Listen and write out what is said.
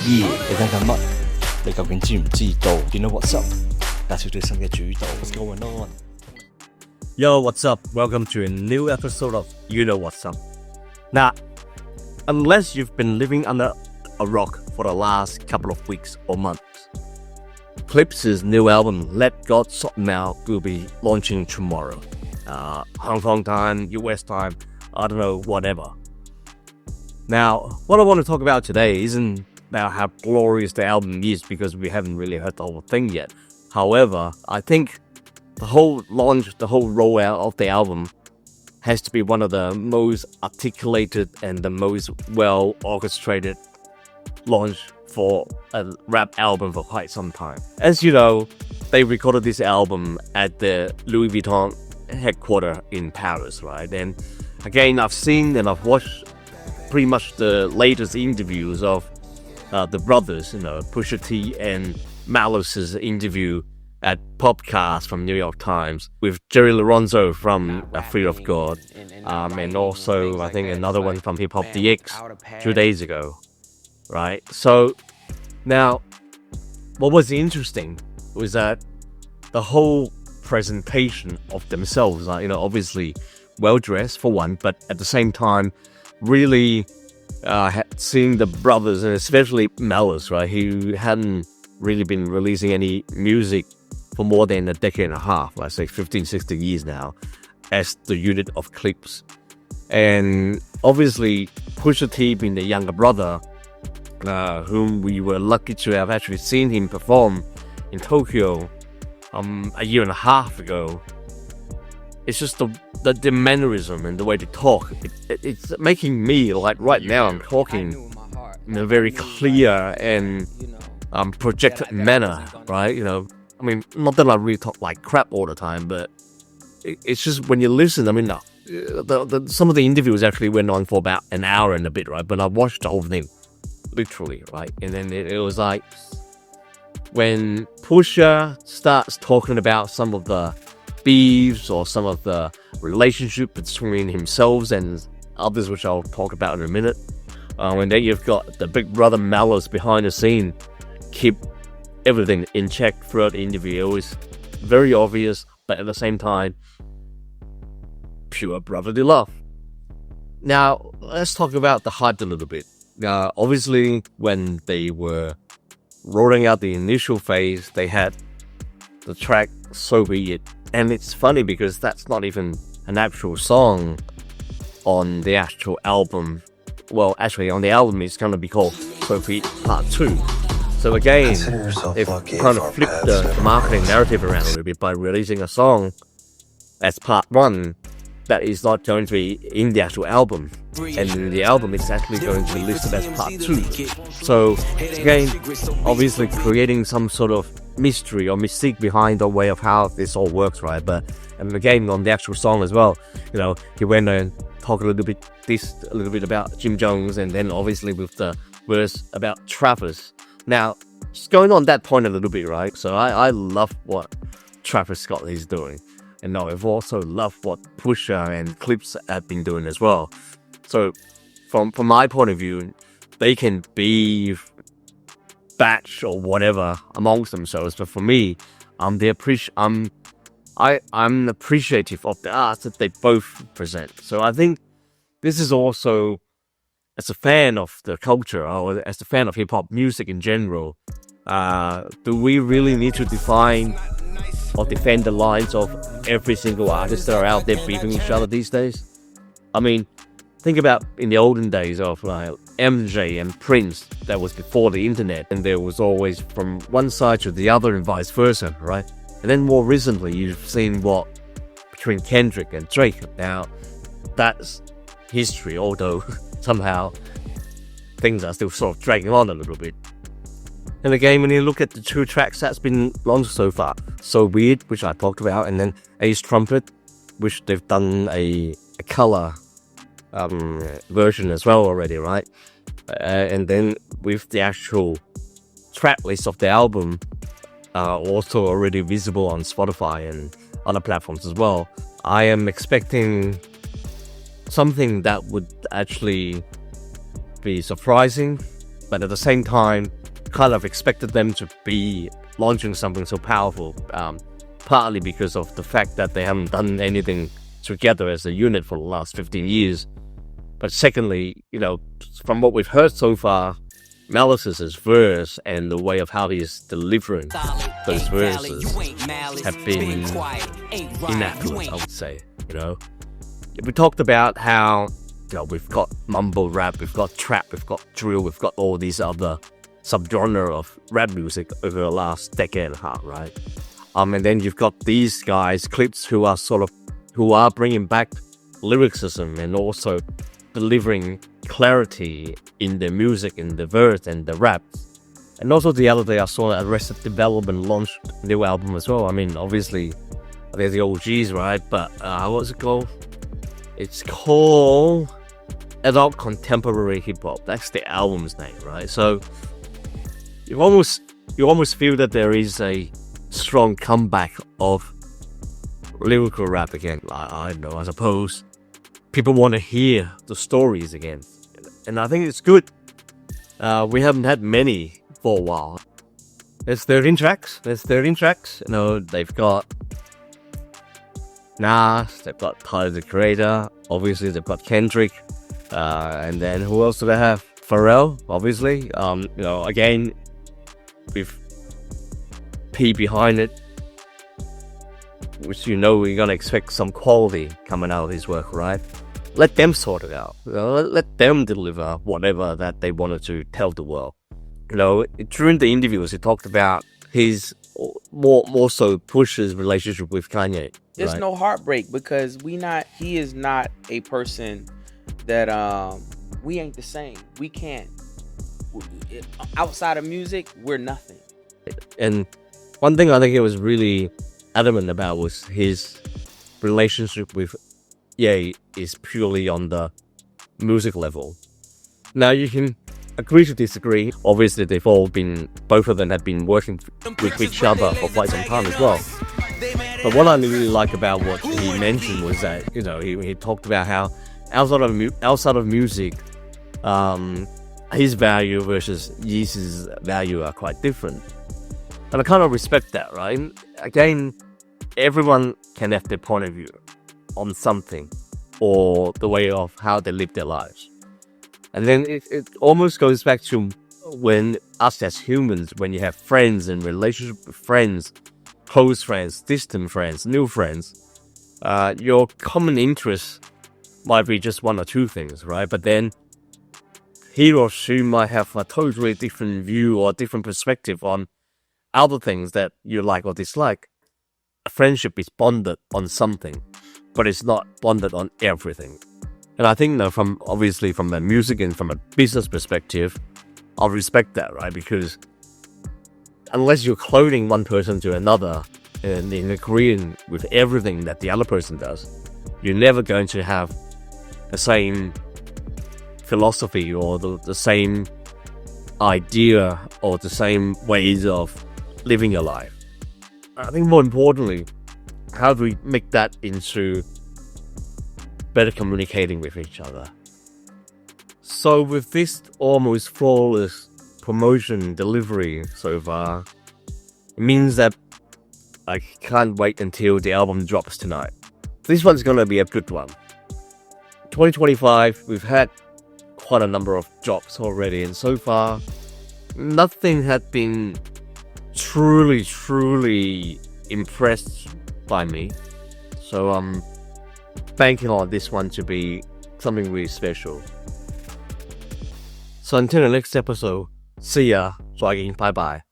你等緊乜？你究竟知唔知道 ？You know what's up？ 帶出最新嘅主導。What's going on? Yo, what's up? Welcome to a new episode of You Know What's Up. Now, unless you've been living under a rock for the last couple of weeks or months, CLIPSE's new album, Let God Sort Em Out, will be launching tomorrow. Hong Kong time, US time, I don't know, whatever. Now, what I want to talk about today isn't about how glorious the album is, because we haven't really heard the whole thing yet. However, I think the whole launch, the whole rollout of the album has to be one of the most articulated and the most well orchestrated launch for a rap album for quite some time. As you know, they recorded this album at the Louis Vuitton headquarters in Paris, right? And again, I've seen and I've watched pretty much the latest interviews of the brothers, Pusha T and Malice's interview at Podcast from New York Times with Jerry Lorenzo from Fear of God, and also I think another one from Hip Hop DX 2 days ago, right? So now, what was interesting was that the whole presentation of themselves, obviously well dressed for one, but at the same time, really seeing the brothers, and especially Malice, right, who hadn't really been releasing any music for more than a decade and a half, let's say 15, 16 years now, as the unit of CLIPSE. And obviously, Pusha T being the younger brother, whom we were lucky to have actually seen him perform in Tokyo a year and a half ago. It's just the mannerism and the way they talk. It's making me, like right now, I'm talking in a very clear and projected manner, right? I mean, not that I really talk like crap all the time, but it's just when you listen, I mean, some of the interviews actually went on for about an hour and a bit, right? But I watched the whole thing, literally, right? And then it was like, when Pusha starts talking about some of the beefs or some of the relationship between himself and others, which I'll talk about in a minute, and then you've got the big brother Malice behind the scene, keep everything in check throughout the interview. It was very obvious, but at the same time, pure brotherly love. Now, let's talk about the hype a little bit. Obviously, when they were rolling out the initial phase, they had the track So Be It. And it's funny because that's not even an actual song on the actual album. Well, actually, on the album, it's going to be called So Be It Part 2. So again, they've kind of flipped the marketing narrative around a little bit by releasing a song as part 1 that is not going to be in the actual album. And in the album, it's actually going to be listed as part 2. So again, obviously creating some sort of mystery or mystique behind the way of how this all works, right? And again, on the actual song as well, he went and talked a little bit about Jim Jones, and then obviously with the verse about Travis. Now, just going on that point a little bit, right? So I love what Travis Scott is doing. And now I've also loved what Pusha and CLIPSE have been doing as well. So from my point of view, they can be batch or whatever amongst themselves. But for me, I'm appreciative of the art that they both present. So I think this is also, as a fan of the culture, or as a fan of hip-hop music in general, do we really need to define or defend the lines of every single artist that are out there beefing each other these days? I mean, think about in the olden days of MJ and Prince, that was before the internet, and there was always from one side to the other and vice versa, right? And then more recently, you've seen what between Kendrick and Drake. Now, that's history, although somehow things are still sort of dragging on a little bit. And again, when you look at the 2 tracks that's been launched so far, So Weird, which I talked about, and then Ace Trumpet, which they've done a color version as well already, right? And then with the actual track list of the album also already visible on Spotify and other platforms as well, I am expecting something that would actually be surprising, but at the same time, kind of expected them to be launching something so powerful, partly because of the fact that they haven't done anything together as a unit for the last 15 years. But secondly, from what we've heard so far, Malice's verse and the way of how he's delivering those verses have been inaccurate, I would say. We talked about how we've got mumble rap, we've got trap, we've got drill, we've got all these other subgenre of rap music over the last decade and a half, right? And then you've got these guys, CLIPSE, who are bringing back lyricism and also delivering clarity in the music, in the verse and the rap. And also the other day I saw that Arrested Development launched a new album as well. I mean, obviously they're the OGs, right? But what's it called? It's called Adult Contemporary Hip Hop. That's the album's name, right? So you almost feel that there is a strong comeback of lyrical rap again. I don't know, I suppose people want to hear the stories again, and I think it's good. We haven't had many for a while. There's 13 tracks. They've got Nas, they've got Tyler the Creator, obviously they've got Kendrick, and then who else do they have? Pharrell, obviously. Again, with P behind it, which we're gonna expect some quality coming out of his work, right? Let them sort it out. Let them deliver whatever that they wanted to tell the world. During the interviews, he talked about his more so Pusha's relationship with Kanye. There's right? no heartbreak because he is not a person that we ain't the same. We can't. Outside of music, we're nothing. And one thing I think he was really adamant about was his relationship with Ye is purely on the music level. Now you can agree to disagree. Obviously both of them have been working with each other for quite some time as well. But what I really like about what he mentioned was that he talked about how outside of music, his value versus Yee's value are quite different. And I kind of respect that, right? Again, everyone can have their point of view on something or the way of how they live their lives. And then it almost goes back to when us as humans, when you have friends and relationship with friends, close friends, distant friends, new friends, your common interests might be just one or two things, right? But then he or she might have a totally different view or different perspective on other things that you like or dislike. A friendship is bonded on something, but it's not bonded on everything. And I think from the music and from a business perspective, I'll respect that, right? Because unless you're cloning one person to another and in agreeing with everything that the other person does, you're never going to have the same philosophy or the same idea or the same ways of living your life. I think more importantly, how do we make that into better communicating with each other? So with this almost flawless promotion delivery so far, it means that I can't wait until the album drops tonight. This one's gonna be a good one. 2025, we've had quite a number of drops already, and so far, nothing had been truly impressed by me. So I'm banking on this one to be something really special. So until the next episode, see ya, 再見，拜拜。